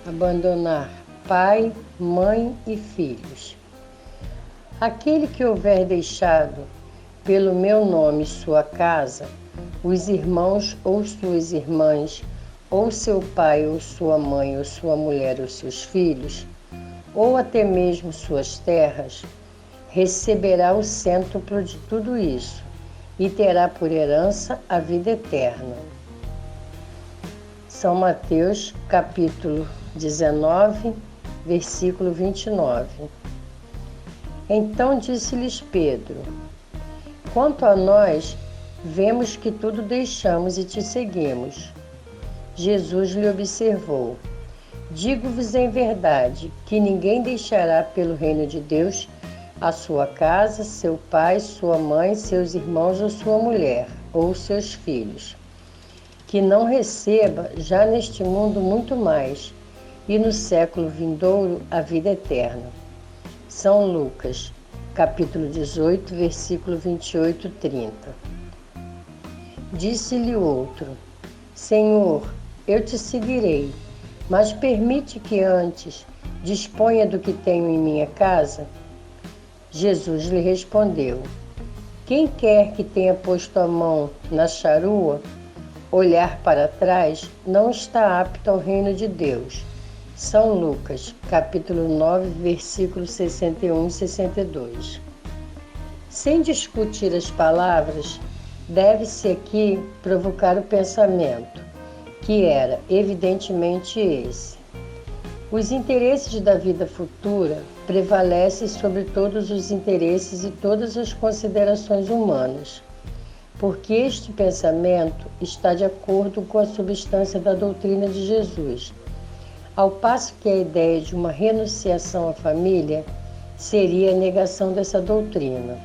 abandonar pai, mãe e filhos. Aquele que houver deixado pelo meu nome sua casa, os irmãos ou suas irmãs, ou seu pai ou sua mãe, ou sua mulher ou seus filhos, ou até mesmo suas terras, receberá o cêntuplo de tudo isso e terá por herança a vida eterna. São Mateus, capítulo 19, versículo 29. Então disse-lhes Pedro: quanto a nós, vemos que tudo deixamos e te seguimos. Jesus lhe observou: digo-vos em verdade que ninguém deixará pelo reino de Deus a sua casa, seu pai, sua mãe, seus irmãos ou sua mulher, ou seus filhos, que não receba já neste mundo muito mais, e no século vindouro a vida eterna. São Lucas, capítulo 18, versículo 28 e 30. Disse-lhe o outro: Senhor, eu te seguirei, mas permite que antes disponha do que tenho em minha casa? Jesus lhe respondeu: quem quer que tenha posto a mão na charrua, olhar para trás, não está apto ao reino de Deus. São Lucas, capítulo 9, versículos 61 e 62. Sem discutir as palavras, deve-se aqui provocar o pensamento, que era evidentemente esse: os interesses da vida futura prevalecem sobre todos os interesses e todas as considerações humanas, porque este pensamento está de acordo com a substância da doutrina de Jesus, ao passo que a ideia de uma renunciação à família seria a negação dessa doutrina.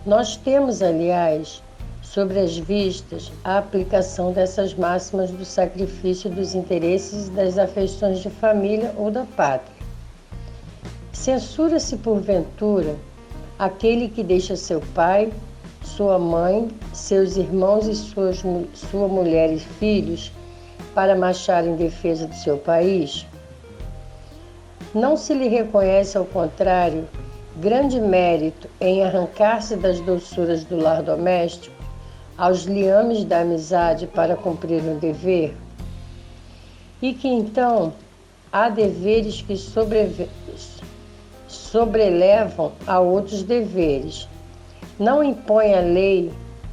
Nós temos, aliás, sobre as vistas a aplicação dessas máximas do sacrifício dos interesses e das afeições de família ou da pátria. Censura-se, porventura, aquele que deixa seu pai, sua mãe, seus irmãos e sua mulher e filhos para marchar em defesa do seu país? Não se lhe reconhece, ao contrário, grande mérito em arrancar-se das doçuras do lar doméstico aos liames da amizade para cumprir um dever? E que então há deveres que sobrelevam a outros deveres. Não impõe a lei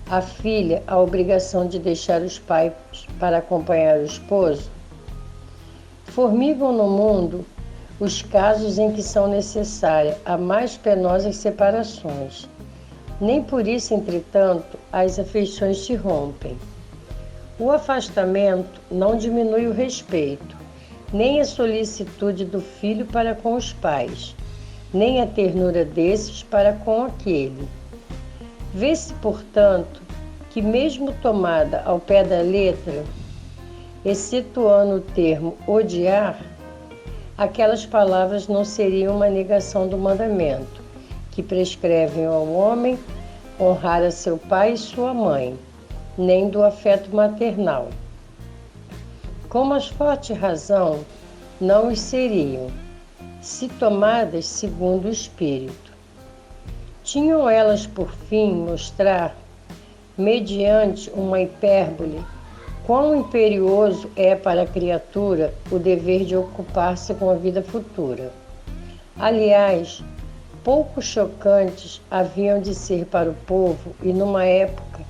à filha a obrigação de deixar os pais para acompanhar o esposo? Formigam no mundo os casos em que são necessárias as mais penosas separações. Nem por isso, entretanto, as afeições se rompem. O afastamento não diminui o respeito, nem a solicitude do filho para com os pais, nem a ternura desses para com aquele. Vê-se, portanto, que mesmo tomada ao pé da letra, excetuando o termo odiar, aquelas palavras não seriam uma negação do mandamento, que prescrevem ao homem honrar a seu pai e sua mãe, nem do afeto maternal. Com mais forte razão, não os seriam, se tomadas segundo o Espírito. Tinham elas por fim mostrar, mediante uma hipérbole, quão imperioso é para a criatura o dever de ocupar-se com a vida futura. Aliás, pouco chocantes haviam de ser para o povo, e numa época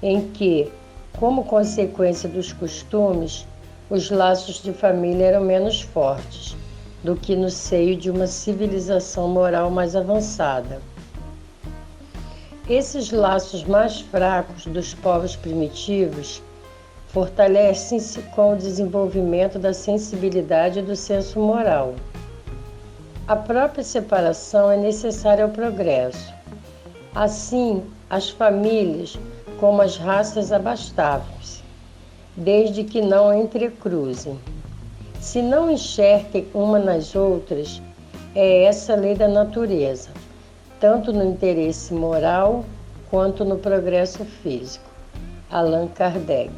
em que, como consequência dos costumes, os laços de família eram menos fortes do que no seio de uma civilização moral mais avançada. Esses laços mais fracos dos povos primitivos fortalecem-se com o desenvolvimento da sensibilidade e do senso moral. A própria separação é necessária ao progresso. Assim, as famílias, como as raças, abastavam-se, desde que não entrecruzem. Se não enxerguem uma nas outras, é essa a lei da natureza, tanto no interesse moral quanto no progresso físico. Allan Kardec.